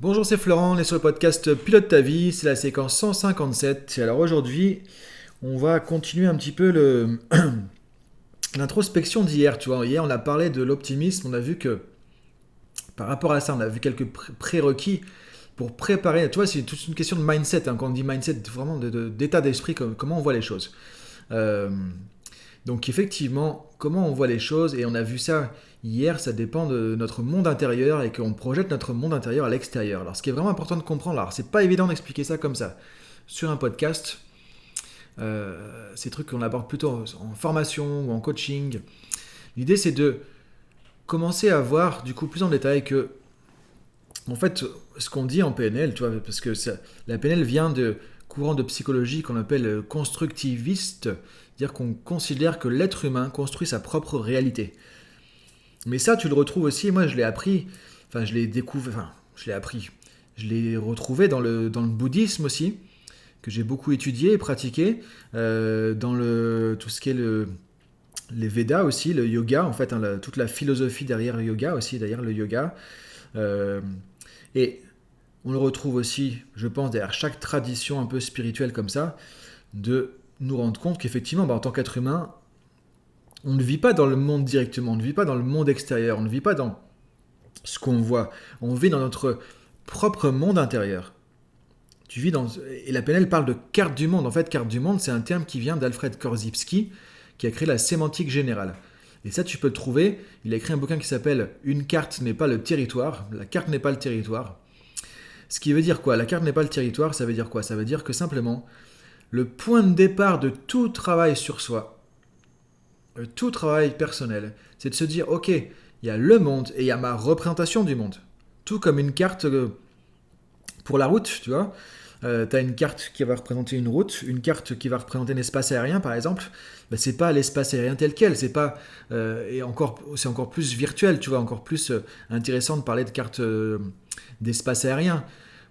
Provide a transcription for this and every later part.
Bonjour, c'est Florent, on est sur le podcast Pilote ta vie, c'est la séquence 157. Et alors aujourd'hui, on va continuer un petit peu l'introspection d'hier. Tu vois, hier on a parlé de l'optimisme, on a vu que par rapport à ça, on a vu quelques prérequis pour préparer. Tu vois, c'est toute une question de mindset. Quand on dit mindset, vraiment d'état d'esprit, comment on voit les choses. Euh, donc effectivement, comment on voit les choses, et on a vu ça hier, ça dépend de notre monde intérieur et qu'on projette notre monde intérieur à l'extérieur. Alors ce qui est vraiment important de comprendre, alors c'est pas évident d'expliquer ça comme ça sur un podcast, ces trucs qu'on aborde plutôt en formation ou en coaching. L'idée c'est de commencer à voir du coup plus en détail que en fait ce qu'on dit en PNL, tu vois, parce que la PNL vient de courant de psychologie qu'on appelle constructiviste, c'est-à-dire qu'on considère que l'être humain construit sa propre réalité. Mais ça, tu le retrouves aussi, moi je l'ai appris, enfin je l'ai découvert, enfin je l'ai appris, je l'ai retrouvé dans le bouddhisme aussi, que j'ai beaucoup étudié et pratiqué, tout ce qui est les Védas aussi, le yoga, en fait, hein, toute la philosophie derrière le yoga aussi, derrière le yoga. Euh, et on le retrouve aussi, je pense, derrière chaque tradition un peu spirituelle comme ça, de nous rendre compte qu'effectivement, en tant qu'être humain, on ne vit pas dans le monde directement, on ne vit pas dans le monde extérieur, on ne vit pas dans ce qu'on voit. On vit dans notre propre monde intérieur. Tu vis dans... Et la PNL parle de carte du monde. En fait, carte du monde, c'est un terme qui vient d'Alfred Korzybski, qui a créé la sémantique générale. Et ça, tu peux le trouver. Il a écrit un bouquin qui s'appelle Une carte n'est pas le territoire. La carte n'est pas le territoire. Ce qui veut dire quoi? La carte n'est pas le territoire, ça veut dire quoi? Ça veut dire que simplement, le point de départ de tout travail sur soi, tout travail personnel, c'est de se dire, ok, il y a le monde et il y a ma représentation du monde. Tout comme une carte pour la route, tu vois. Tu as une carte qui va représenter une route, une carte qui va représenter un espace aérien, par exemple. Ben, c'est pas l'espace aérien tel quel, c'est pas c'est encore plus virtuel, tu vois, encore plus intéressant de parler de carte d'espace aérien.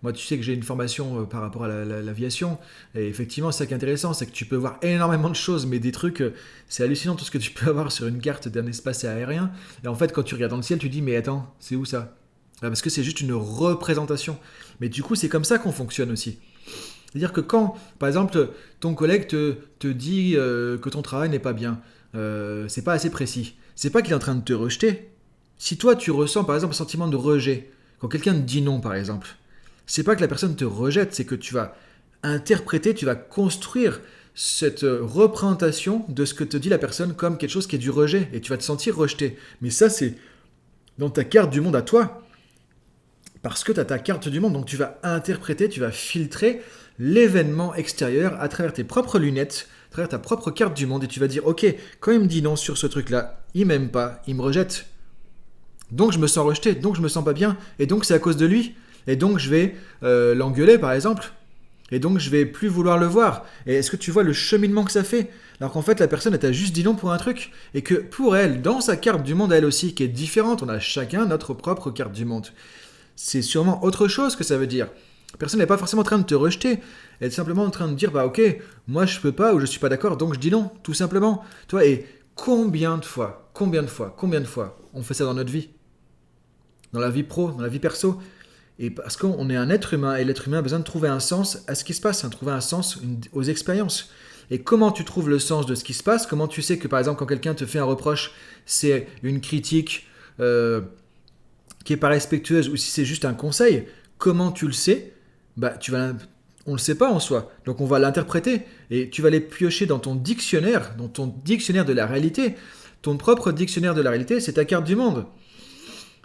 Moi, tu sais que j'ai une formation par rapport à l'aviation, et effectivement, c'est ça qui est intéressant, c'est que tu peux voir énormément de choses, mais des trucs, c'est hallucinant tout ce que tu peux avoir sur une carte d'un espace aérien. Et en fait, quand tu regardes dans le ciel, tu dis, mais attends, c'est où ça? Parce que c'est juste une représentation. Mais du coup, c'est comme ça qu'on fonctionne aussi. C'est-à-dire que quand, par exemple, ton collègue te dit que ton travail n'est pas bien, c'est pas assez précis. C'est pas qu'il est en train de te rejeter. Si toi, tu ressens, par exemple, un sentiment de rejet, quand quelqu'un te dit non, par exemple, c'est pas que la personne te rejette, c'est que tu vas interpréter, tu vas construire cette représentation de ce que te dit la personne comme quelque chose qui est du rejet, et tu vas te sentir rejeté. Mais ça, c'est dans ta carte du monde à toi, parce que tu as ta carte du monde, donc tu vas interpréter, tu vas filtrer l'événement extérieur à travers tes propres lunettes, à travers ta propre carte du monde, et tu vas dire, ok, quand il me dit non sur ce truc-là, il m'aime pas, il me rejette, donc je me sens rejeté, donc je me sens pas bien, et donc c'est à cause de lui, et donc je vais l'engueuler par exemple, et donc je vais plus vouloir le voir. Et est-ce que tu vois le cheminement que ça fait? Alors qu'en fait la personne elle t'a juste dit non pour un truc, et que pour elle, dans sa carte du monde à elle aussi, qui est différente, on a chacun notre propre carte du monde, c'est sûrement autre chose que ça veut dire. La personne n'est pas forcément en train de te rejeter, elle est simplement en train de dire, bah ok, moi je peux pas ou je suis pas d'accord, donc je dis non, tout simplement. Tu vois, et combien de fois on fait ça dans notre vie? Dans la vie pro, dans la vie perso. Et parce qu'on est un être humain, et l'être humain a besoin de trouver un sens à ce qui se passe, de trouver un sens aux expériences. Et comment tu trouves le sens de ce qui se passe? Comment tu sais que par exemple quand quelqu'un te fait un reproche, c'est une critique qui est pas respectueuse, ou si c'est juste un conseil? Comment tu le sais? Bah on le sait pas en soi. Donc on va l'interpréter, et tu vas les piocher dans ton dictionnaire de la réalité. Ton propre dictionnaire de la réalité, c'est ta carte du monde.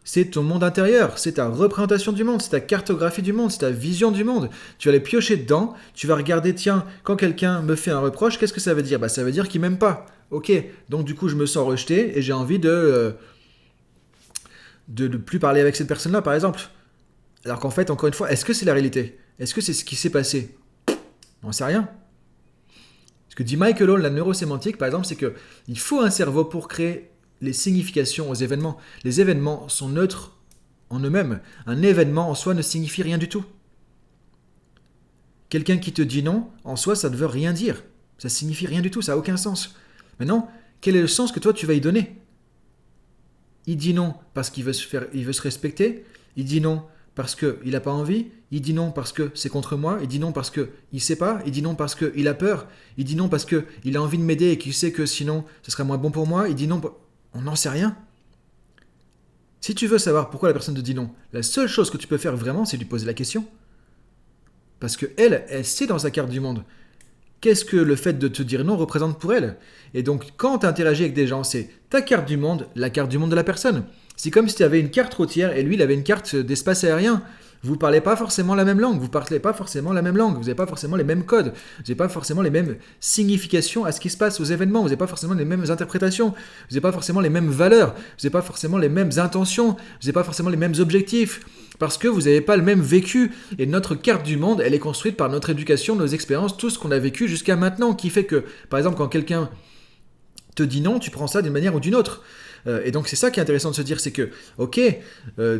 C'est ton monde intérieur, c'est ta représentation du monde, c'est ta cartographie du monde, c'est ta vision du monde. Tu vas les piocher dedans, tu vas regarder, tiens, quand quelqu'un me fait un reproche, qu'est-ce que ça veut dire? Bah ça veut dire qu'il m'aime pas. Ok, donc du coup je me sens rejeté et j'ai envie de ne plus parler avec cette personne-là, par exemple. Alors qu'en fait, encore une fois, est-ce que c'est la réalité? Est-ce que c'est ce qui s'est passé? On n'en sait rien. Ce que dit Michael Hall, la neurosémantique, par exemple, c'est qu'il faut un cerveau pour créer les significations aux événements. Les événements sont neutres en eux-mêmes. Un événement en soi ne signifie rien du tout. Quelqu'un qui te dit non, en soi, ça ne veut rien dire. Ça signifie rien du tout, ça n'a aucun sens. Maintenant, quel est le sens que toi tu vas y donner? Il dit non parce qu'il veut se respecter. Il dit non parce qu'il n'a pas envie, il dit non parce que c'est contre moi, il dit non parce qu'il ne sait pas, il dit non parce qu'il a peur, il dit non parce qu'il a envie de m'aider et qu'il sait que sinon ce sera moins bon pour moi, il dit non, on n'en sait rien. Si tu veux savoir pourquoi la personne te dit non, la seule chose que tu peux faire vraiment, c'est lui poser la question. Parce que elle sait dans sa carte du monde qu'est-ce que le fait de te dire non représente pour elle. Et donc, quand tu interagis avec des gens, c'est ta carte du monde, la carte du monde de la personne. C'est comme si tu avais une carte routière et lui, il avait une carte d'espace aérien. Vous ne parlez pas forcément la même langue, vous n'avez pas forcément les mêmes codes, vous n'avez pas forcément les mêmes significations à ce qui se passe aux événements, vous n'avez pas forcément les mêmes interprétations, vous n'avez pas forcément les mêmes valeurs, vous n'avez pas forcément les mêmes intentions, vous n'avez pas forcément les mêmes objectifs, parce que vous n'avez pas le même vécu. Et notre carte du monde, elle est construite par notre éducation, nos expériences, tout ce qu'on a vécu jusqu'à maintenant, qui fait que, par exemple, quand quelqu'un te dit non, tu prends ça d'une manière ou d'une autre. Et donc c'est ça qui est intéressant de se dire, c'est que, ok,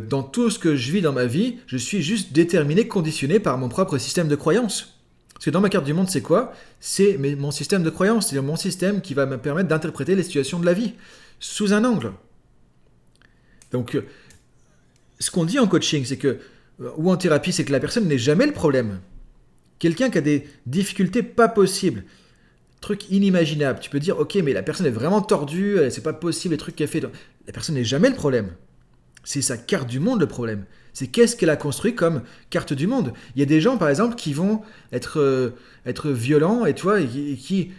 dans tout ce que je vis dans ma vie, je suis juste déterminé, conditionné par mon propre système de croyance. Parce que dans ma carte du monde, c'est quoi ? C'est mon système de croyance, c'est mon système qui va me permettre d'interpréter les situations de la vie, sous un angle. Donc, ce qu'on dit en coaching, c'est que, ou en thérapie, c'est que la personne n'est jamais le problème. Quelqu'un qui a des difficultés pas possibles, truc inimaginable. Tu peux dire, ok, mais la personne est vraiment tordue, c'est pas possible, les trucs qu'elle fait. La personne n'est jamais le problème. C'est sa carte du monde le problème. C'est qu'est-ce qu'elle a construit comme carte du monde. Il y a des gens, par exemple, qui vont être violents, et qui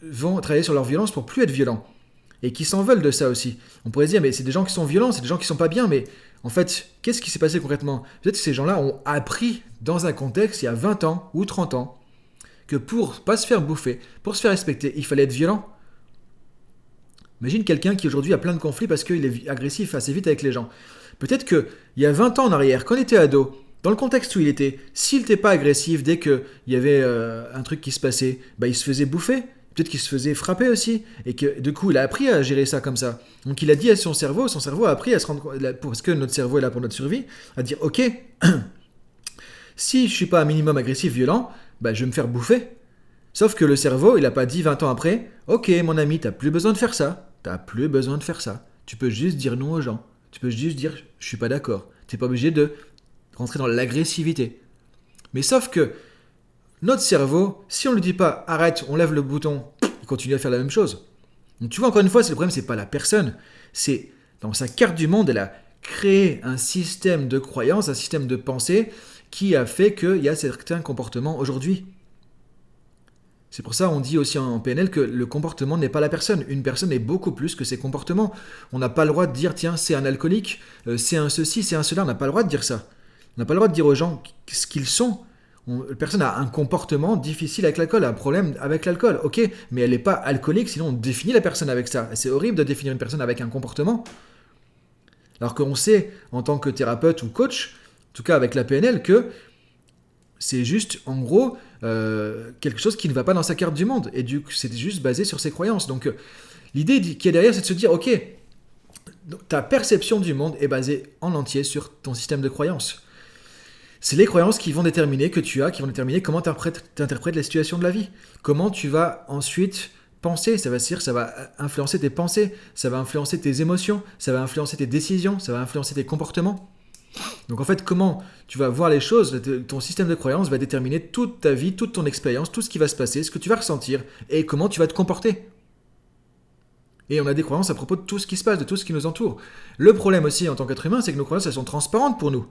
vont travailler sur leur violence pour plus être violents. Et qui s'en veulent de ça aussi. On pourrait se dire, mais c'est des gens qui sont violents, c'est des gens qui sont pas bien, mais en fait, qu'est-ce qui s'est passé concrètement ? Peut-être que ces gens-là ont appris dans un contexte, il y a 20 ans ou 30 ans, que pour pas se faire bouffer, pour se faire respecter, il fallait être violent. Imagine quelqu'un qui aujourd'hui a plein de conflits parce qu'il est agressif assez vite avec les gens. Peut-être qu'il y a 20 ans en arrière, quand il était ado, dans le contexte où il était, s'il n'était pas agressif dès qu'il y avait un truc qui se passait, il se faisait bouffer. Peut-être qu'il se faisait frapper aussi. Et que du coup, il a appris à gérer ça comme ça. Donc il a dit à son cerveau a appris à se rendre compte, parce que notre cerveau est là pour notre survie, à dire, ok, si je suis pas un minimum agressif, violent, je vais me faire bouffer. Sauf que le cerveau, il n'a pas dit 20 ans après, ok mon ami, t'as plus besoin de faire ça. Tu peux juste dire non aux gens. Tu peux juste dire, je suis pas d'accord. T'es pas obligé de rentrer dans l'agressivité. Mais sauf que notre cerveau, si on ne lui dit pas arrête, on lève le bouton, il continue à faire la même chose. Donc tu vois, encore une fois, le problème, c'est pas la personne. C'est dans sa carte du monde, elle a créé un système de croyance, un système de pensée qui a fait qu'il y a certains comportements aujourd'hui. C'est pour ça qu'on dit aussi en PNL que le comportement n'est pas la personne. Une personne est beaucoup plus que ses comportements. On n'a pas le droit de dire, tiens, c'est un alcoolique, c'est un ceci, c'est un cela. On n'a pas le droit de dire ça. On n'a pas le droit de dire aux gens ce qu'ils sont. La personne a un comportement difficile avec l'alcool, un problème avec l'alcool, ok, mais elle n'est pas alcoolique, sinon on définit la personne avec ça. Et c'est horrible de définir une personne avec un comportement. Alors qu'on sait, en tant que thérapeute ou coach, en tout cas avec la PNL, que c'est juste, en gros, quelque chose qui ne va pas dans sa carte du monde. Et c'est juste basé sur ses croyances. Donc, l'idée qui est derrière, c'est de se dire, ok, ta perception du monde est basée en entier sur ton système de croyances. C'est les croyances qui vont déterminer qui vont déterminer comment tu interprètes les situations de la vie. Comment tu vas ensuite penser, ça va influencer tes pensées, ça va influencer tes émotions, ça va influencer tes décisions, ça va influencer tes comportements. Donc en fait, comment tu vas voir les choses, ton système de croyances va déterminer toute ta vie, toute ton expérience, tout ce qui va se passer, ce que tu vas ressentir et comment tu vas te comporter. Et on a des croyances à propos de tout ce qui se passe, de tout ce qui nous entoure. Le problème aussi en tant qu'être humain, c'est que nos croyances, elles sont transparentes pour nous.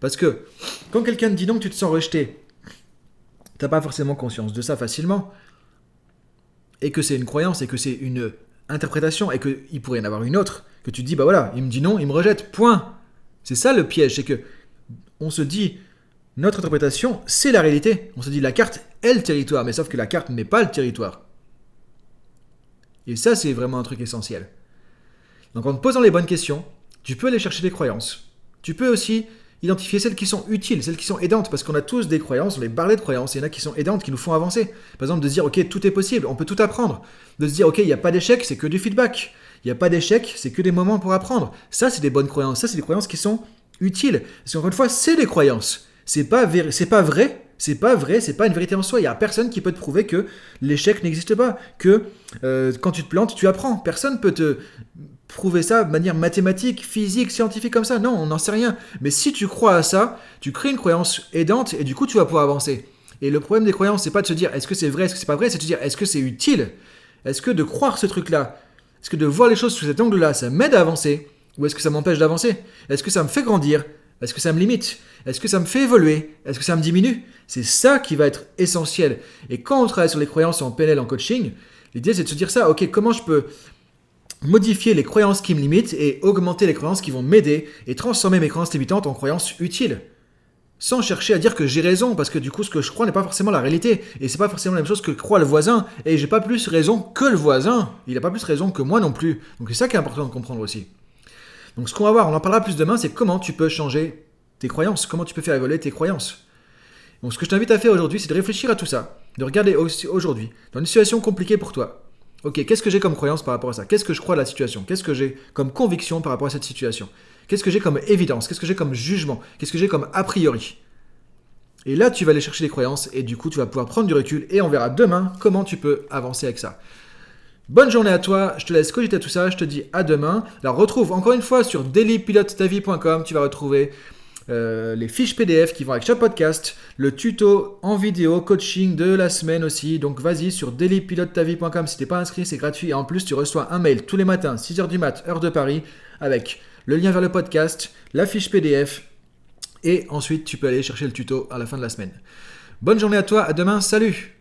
Parce que quand quelqu'un te dit non, que tu te sens rejeté, t'as pas forcément conscience de ça facilement, et que c'est une croyance, et que c'est une interprétation, et qu'il pourrait y en avoir une autre, que tu te dis, voilà, il me dit non, il me rejette, point. C'est ça le piège, c'est que on se dit, notre interprétation, c'est la réalité. On se dit, la carte est le territoire, mais sauf que la carte n'est pas le territoire. Et ça, c'est vraiment un truc essentiel. Donc en te posant les bonnes questions, tu peux aller chercher des croyances. Tu peux aussi identifier celles qui sont utiles, celles qui sont aidantes, parce qu'on a tous des croyances, on les parlait de croyances, il y en a qui sont aidantes, qui nous font avancer. Par exemple, de se dire, ok, tout est possible, on peut tout apprendre. De se dire, ok, il n'y a pas d'échec, c'est que du feedback. Il n'y a pas d'échec, c'est que des moments pour apprendre. Ça, c'est des bonnes croyances, ça, c'est des croyances qui sont utiles. Parce qu'encore une fois, c'est des croyances. C'est pas vrai, c'est pas une vérité en soi. Il n'y a personne qui peut te prouver que l'échec n'existe pas, que quand tu te plantes, tu apprends. Personne peut prouver ça de manière mathématique, physique, scientifique comme ça. Non, on n'en sait rien. Mais si tu crois à ça, tu crées une croyance aidante et du coup, tu vas pouvoir avancer. Et le problème des croyances, c'est pas de se dire est-ce que c'est vrai, est-ce que c'est pas vrai, c'est de se dire est-ce que c'est utile? Est-ce que de croire ce truc-là, est-ce que de voir les choses sous cet angle-là, ça m'aide à avancer? Ou est-ce que ça m'empêche d'avancer? Est-ce que ça me fait grandir? Est-ce que ça me limite? Est-ce que ça me fait évoluer? Est-ce que ça me diminue? C'est ça qui va être essentiel. Et quand on travaille sur les croyances en PNL, en coaching, l'idée c'est de se dire ça, ok, comment je peux modifier les croyances qui me limitent et augmenter les croyances qui vont m'aider et transformer mes croyances limitantes en croyances utiles. Sans chercher à dire que j'ai raison, parce que du coup ce que je crois n'est pas forcément la réalité, et c'est pas forcément la même chose que croit le voisin, et j'ai pas plus raison que le voisin, il a pas plus raison que moi non plus. Donc c'est ça qui est important de comprendre aussi. Donc ce qu'on va voir, on en parlera plus demain, c'est comment tu peux changer tes croyances, comment tu peux faire évoluer tes croyances. Donc ce que je t'invite à faire aujourd'hui, c'est de réfléchir à tout ça, de regarder aujourd'hui, dans une situation compliquée pour toi. Ok, qu'est-ce que j'ai comme croyance par rapport à ça? Qu'est-ce que je crois de la situation? Qu'est-ce que j'ai comme conviction par rapport à cette situation? Qu'est-ce que j'ai comme évidence? Qu'est-ce que j'ai comme jugement? Qu'est-ce que j'ai comme a priori? Et là, tu vas aller chercher les croyances et du coup, tu vas pouvoir prendre du recul et on verra demain comment tu peux avancer avec ça. Bonne journée à toi, je te laisse cogiter à tout ça, je te dis à demain. Alors retrouve encore une fois sur dailypilotetavie.com, tu vas retrouver les fiches PDF qui vont avec chaque podcast, le tuto en vidéo coaching de la semaine aussi. Donc vas-y sur dailypilotetavie.com, si t'es pas inscrit, c'est gratuit. Et en plus, tu reçois un mail tous les matins, 6h du mat, heure de Paris, avec le lien vers le podcast, la fiche PDF. Et ensuite, tu peux aller chercher le tuto à la fin de la semaine. Bonne journée à toi, à demain, salut!